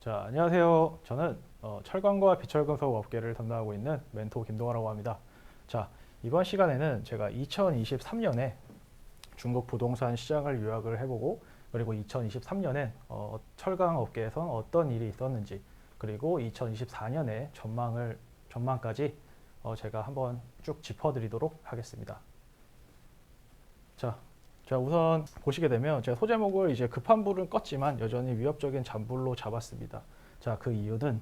자, 안녕하세요. 저는 철강과 비철금속 업계를 담당하고 있는 멘토 김동화라고 합니다. 자, 이번 시간에는 제가 2023년에 중국 부동산 시장을 요약을 해보고, 그리고 2023년에 철강 업계에선 어떤 일이 있었는지, 그리고 2024년에 전망까지 제가 한번 쭉 짚어드리도록 하겠습니다. 자, 우선 보시게 되면 제가 소제목을 이제 급한 불은 껐지만 여전히 위협적인 잔불로 잡았습니다. 자, 그 이유는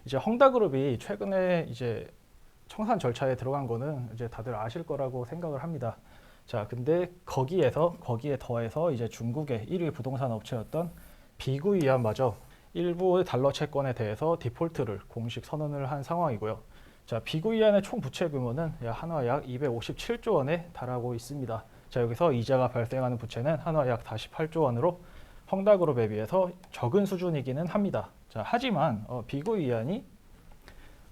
이제 헝다그룹이 최근에 이제 청산 절차에 들어간 거는 이제 다들 아실 거라고 생각을 합니다. 자, 근데 거기에 더해서 이제 중국의 1위 부동산 업체였던 비구이안마저 일부 달러 채권에 대해서 디폴트를 공식 선언을 한 상황이고요. 자, 비구이안의 총 부채 규모는 한화 약 257조 원에 달하고 있습니다. 자, 여기서 이자가 발생하는 부채는 한화 약 48조 원으로 헝다그룹에 비해서 적은 수준이기는 합니다. 자, 하지만 비구이안이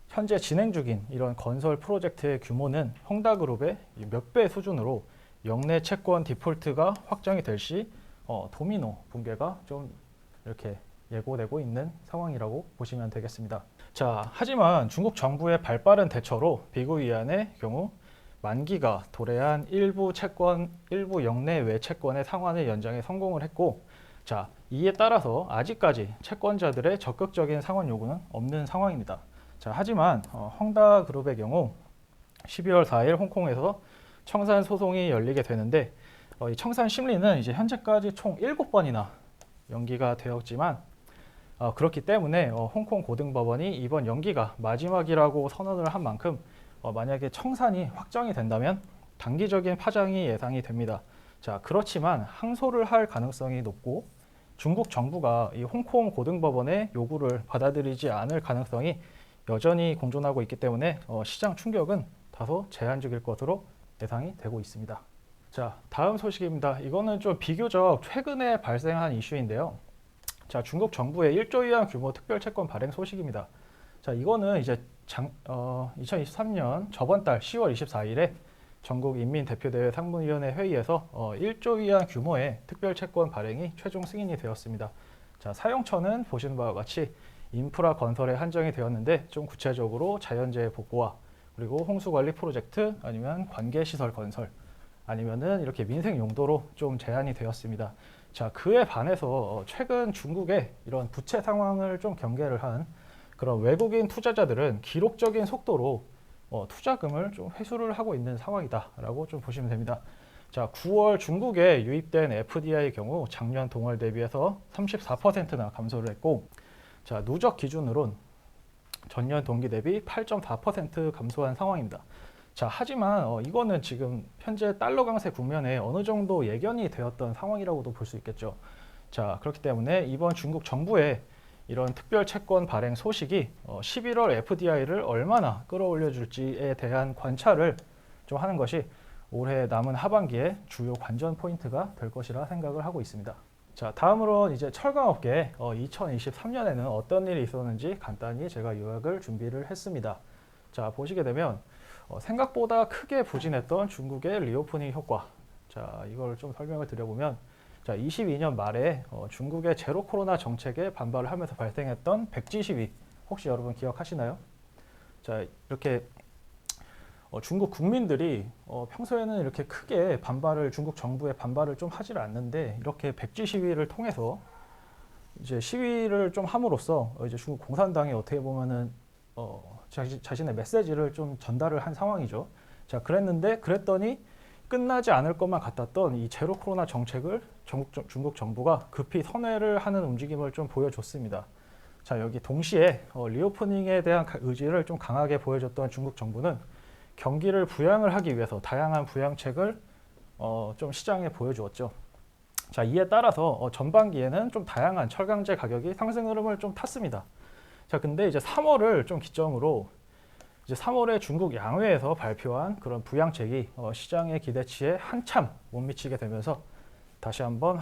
현재 진행 중인 이런 건설 프로젝트의 규모는 헝다그룹의 몇 배 수준으로 역내 채권 디폴트가 확정이 될 시 도미노 붕괴가 좀 이렇게 예고되고 있는 상황이라고 보시면 되겠습니다. 자, 하지만 중국 정부의 발빠른 대처로 비구이안의 경우 만기가 도래한 일부 역내 외 채권의 상환을 연장에 성공을 했고, 자, 이에 따라서 아직까지 채권자들의 적극적인 상환 요구는 없는 상황입니다. 자, 하지만 헝다그룹의 경우 12월 4일 홍콩에서 청산 소송이 열리게 되는데, 이 청산 심리는 이제 현재까지 총 7번이나 연기가 되었지만, 그렇기 때문에 홍콩 고등법원이 이번 연기가 마지막이라고 선언을 한 만큼 만약에 청산이 확정이 된다면 단기적인 파장이 예상이 됩니다. 자, 그렇지만 항소를 할 가능성이 높고 중국 정부가 이 홍콩 고등법원의 요구를 받아들이지 않을 가능성이 여전히 공존하고 있기 때문에 시장 충격은 다소 제한적일 것으로 예상이 되고 있습니다. 자, 다음 소식입니다. 이거는 좀 비교적 최근에 발생한 이슈인데요. 자, 중국 정부의 1조 위안 규모 특별 채권 발행 소식입니다. 자, 이거는 이제 2023년 저번 달 10월 24일에 전국 인민대표대회 상무위원회 회의에서 1조 위안 규모의 특별 채권 발행이 최종 승인이 되었습니다. 자, 사용처는 보시는 바와 같이 인프라 건설에 한정이 되었는데, 좀 구체적으로 자연재해 복구와 그리고 홍수관리 프로젝트, 아니면 관계시설 건설, 아니면은 이렇게 민생 용도로 좀 제한이 되었습니다. 자, 그에 반해서 최근 중국의 이런 부채 상황을 좀 경계를 한 그런 외국인 투자자들은 기록적인 속도로 투자금을 좀 회수를 하고 있는 상황이다라고 좀 보시면 됩니다. 자, 9월 중국에 유입된 FDI의 경우 작년 동월 대비해서 34%나 감소를 했고, 자, 누적 기준으론 전년 동기 대비 8.4% 감소한 상황입니다. 자, 하지만 이거는 지금 현재 달러 강세 국면에 어느 정도 예견이 되었던 상황이라고도 볼 수 있겠죠. 자, 그렇기 때문에 이번 중국 정부의 이런 특별 채권 발행 소식이 11월 FDI를 얼마나 끌어올려 줄지에 대한 관찰을 좀 하는 것이 올해 남은 하반기에 주요 관전 포인트가 될 것이라 생각을 하고 있습니다. 자, 다음으로 이제 철강업계 2023년에는 어떤 일이 있었는지 간단히 제가 요약을 준비를 했습니다. 자, 보시게 되면 생각보다 크게 부진했던 중국의 리오프닝 효과. 자, 이걸 좀 설명을 드려보면, 자, 22년 말에 중국의 제로 코로나 정책에 반발을 하면서 발생했던 백지 시위, 혹시 여러분 기억하시나요? 자, 이렇게 중국 국민들이 평소에는 이렇게 크게 중국 정부의 반발을 좀 하지를 않는데, 이렇게 백지 시위를 통해서 이제 시위를 좀 함으로써 이제 중국 공산당이 어떻게 보면은 자신의 메시지를 좀 전달을 한 상황이죠. 자, 그랬더니 끝나지 않을 것만 같았던 이 제로 코로나 정책을 중국 정부가 급히 선회를 하는 움직임을 좀 보여줬습니다. 자, 여기 동시에 리오프닝에 대한 의지를 좀 강하게 보여줬던 중국 정부는 경기를 부양을 하기 위해서 다양한 부양책을 좀 시장에 보여주었죠. 자, 이에 따라서 전반기에는 좀 다양한 철강제 가격이 상승 흐름을 좀 탔습니다. 자, 근데 이제 3월을 좀 기점으로 이제 3월에 중국 양회에서 발표한 그런 부양책이 시장의 기대치에 한참 못 미치게 되면서 다시 한번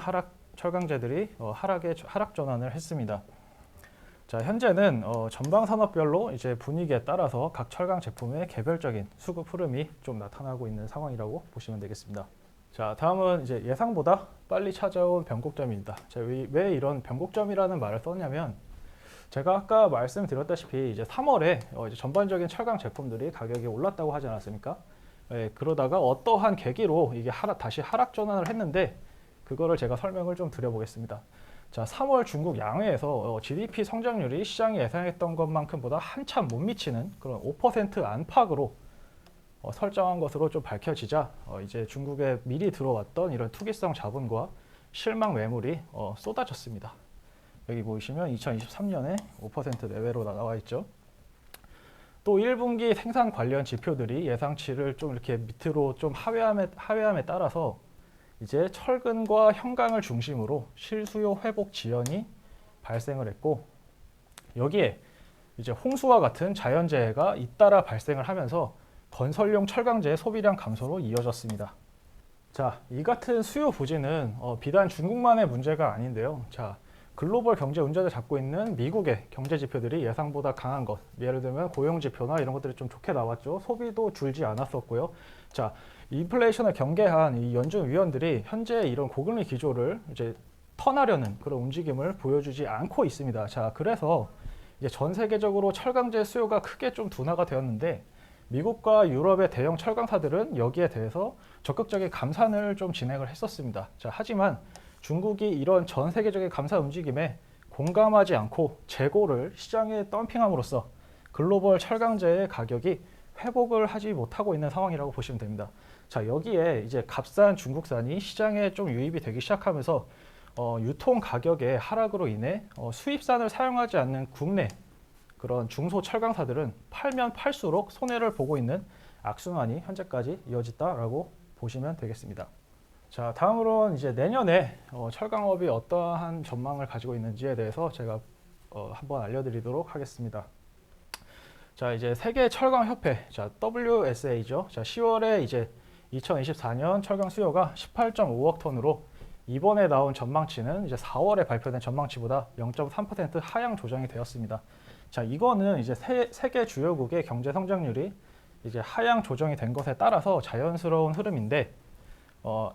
철강제들이 하락 전환을 했습니다. 자, 현재는 전방 산업별로 이제 분위기에 따라서 각 철강 제품의 개별적인 수급 흐름이 좀 나타나고 있는 상황이라고 보시면 되겠습니다. 자, 다음은 이제 예상보다 빨리 찾아온 변곡점입니다. 자, 왜 이런 변곡점이라는 말을 썼냐면 제가 아까 말씀드렸다시피 이제 3월에 이제 전반적인 철강 제품들이 가격이 올랐다고 하지 않았습니까? 예, 그러다가 어떠한 계기로 이게 다시 하락 전환을 했는데 그거를 제가 설명을 좀 드려보겠습니다. 자, 3월 중국 양회에서 GDP 성장률이 시장이 예상했던 것만큼보다 한참 못 미치는 그런 5% 안팎으로 설정한 것으로 좀 밝혀지자 이제 중국에 미리 들어왔던 이런 투기성 자본과 실망 매물이 쏟아졌습니다. 여기 보시면 2023년에 5% 내외로 나와 있죠. 또 1분기 생산 관련 지표들이 예상치를 좀 이렇게 밑으로 좀 하회함에 따라서 이제 철근과 현강을 중심으로 실수요 회복 지연이 발생을 했고 여기에 이제 홍수와 같은 자연재해가 잇따라 발생을 하면서 건설용 철강제의 소비량 감소로 이어졌습니다. 자, 이 같은 수요 부진은 비단 중국만의 문제가 아닌데요. 자, 글로벌 경제 운전을 잡고 있는 미국의 경제 지표들이 예상보다 강한 것, 예를 들면 고용 지표나 이런 것들이 좀 좋게 나왔죠. 소비도 줄지 않았었고요. 자, 인플레이션을 경계한 이 연준 위원들이 현재 이런 고금리 기조를 이제 턴하려는 그런 움직임을 보여주지 않고 있습니다. 자, 그래서 이제 전 세계적으로 철강제 수요가 크게 좀 둔화가 되었는데 미국과 유럽의 대형 철강사들은 여기에 대해서 적극적인 감산을 좀 진행을 했었습니다. 자, 하지만 중국이 이런 전 세계적인 감산 움직임에 공감하지 않고 재고를 시장에 덤핑함으로써 글로벌 철강제의 가격이 회복을 하지 못하고 있는 상황이라고 보시면 됩니다. 자, 여기에 이제 값싼 중국산이 시장에 좀 유입이 되기 시작하면서 유통 가격의 하락으로 인해 수입산을 사용하지 않는 국내 그런 중소 철강사들은 팔면 팔수록 손해를 보고 있는 악순환이 현재까지 이어졌다라고 보시면 되겠습니다. 자, 다음으로는 이제 내년에 철강업이 어떠한 전망을 가지고 있는지에 대해서 제가 한번 알려드리도록 하겠습니다. 자, 이제 세계 철강 협회, 자, WSA죠. 자, 10월에 이제 2024년 철강 수요가 18.5억 톤으로 이번에 나온 전망치는 이제 4월에 발표된 전망치보다 0.3% 하향 조정이 되었습니다. 자, 이거는 이제 세계 주요국의 경제 성장률이 이제 하향 조정이 된 것에 따라서 자연스러운 흐름인데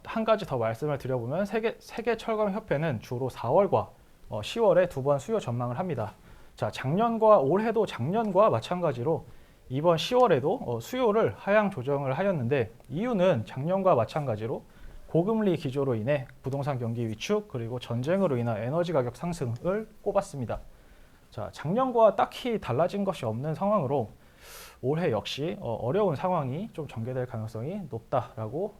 한 가지 더 말씀을 드려보면 세계 철강 협회는 주로 4월과 10월에 두 번 수요 전망을 합니다. 자, 올해도 작년과 마찬가지로 이번 10월에도 수요를 하향 조정을 하였는데 이유는 작년과 마찬가지로 고금리 기조로 인해 부동산 경기 위축 그리고 전쟁으로 인한 에너지 가격 상승을 꼽았습니다. 자, 작년과 딱히 달라진 것이 없는 상황으로 올해 역시 어려운 상황이 좀 전개될 가능성이 높다라고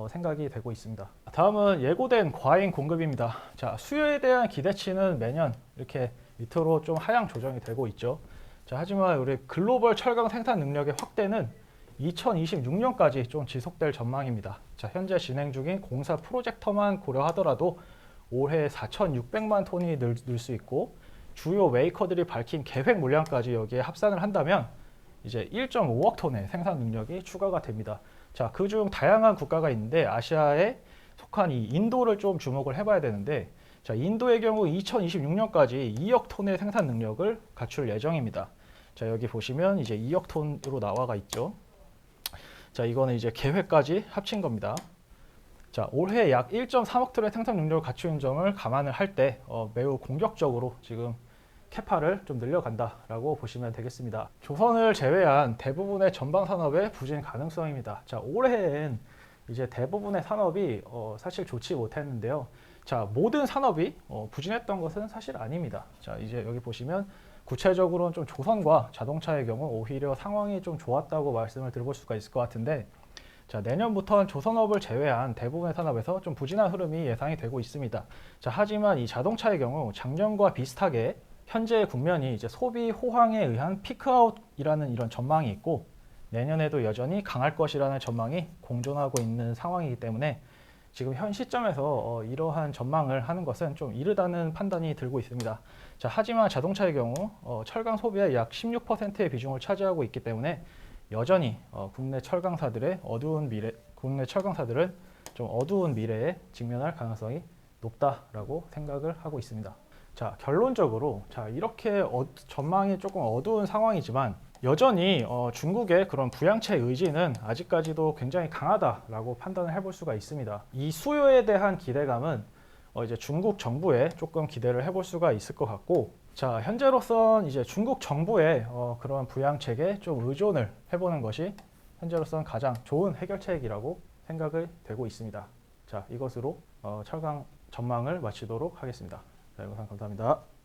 생각이 되고 있습니다. 다음은 예고된 과잉 공급입니다. 자, 수요에 대한 기대치는 매년 이렇게 밑으로 좀 하향 조정이 되고 있죠. 자, 하지만 우리 글로벌 철강 생산 능력의 확대는 2026년까지 좀 지속될 전망입니다. 자, 현재 진행 중인 공사 프로젝터만 고려하더라도 올해 4,600만 톤이 늘 수 있고 주요 메이커들이 밝힌 계획 물량까지 여기에 합산을 한다면 이제 1.5억 톤의 생산 능력이 추가가 됩니다. 자, 그중 다양한 국가가 있는데 아시아에 속한 이 인도를 좀 주목을 해봐야 되는데 자, 인도의 경우 2026년까지 2억 톤의 생산 능력을 갖출 예정입니다. 자, 여기 보시면 이제 2억 톤으로 나와가 있죠. 자, 이거는 이제 계획까지 합친 겁니다. 자, 올해 약 1.3억 톤의 생산 능력을 갖추는 점을 감안을 할 때 매우 공격적으로 지금 캐파를 좀 늘려간다라고 보시면 되겠습니다. 조선을 제외한 대부분의 전방 산업의 부진 가능성입니다. 자, 올해엔 이제 대부분의 산업이 사실 좋지 못했는데요. 자, 모든 산업이 부진했던 것은 사실 아닙니다. 자, 이제 여기 보시면 구체적으로는 좀 조선과 자동차의 경우 오히려 상황이 좀 좋았다고 말씀을 드려볼 수가 있을 것 같은데 자, 내년부터는 조선업을 제외한 대부분의 산업에서 좀 부진한 흐름이 예상이 되고 있습니다. 자, 하지만 이 자동차의 경우 작년과 비슷하게 현재의 국면이 이제 소비 호황에 의한 피크아웃이라는 이런 전망이 있고 내년에도 여전히 강할 것이라는 전망이 공존하고 있는 상황이기 때문에 지금 현 시점에서 이러한 전망을 하는 것은 좀 이르다는 판단이 들고 있습니다. 자, 하지만 자동차의 경우 철강 소비의 약 16%의 비중을 차지하고 있기 때문에 여전히 국내 철강사들은 좀 어두운 미래에 직면할 가능성이 높다라고 생각을 하고 있습니다. 자, 결론적으로 자, 이렇게 전망이 조금 어두운 상황이지만 여전히 중국의 그런 부양체 의지는 아직까지도 굉장히 강하다라고 판단을 해볼 수가 있습니다. 이 수요에 대한 기대감은 이제 중국 정부에 조금 기대를 해볼 수가 있을 것 같고, 자, 현재로선 이제 중국 정부의 그런 부양책에 좀 의존을 해보는 것이 현재로선 가장 좋은 해결책이라고 생각이 되고 있습니다. 자, 이것으로 철강 전망을 마치도록 하겠습니다. 자, 영상 감사합니다.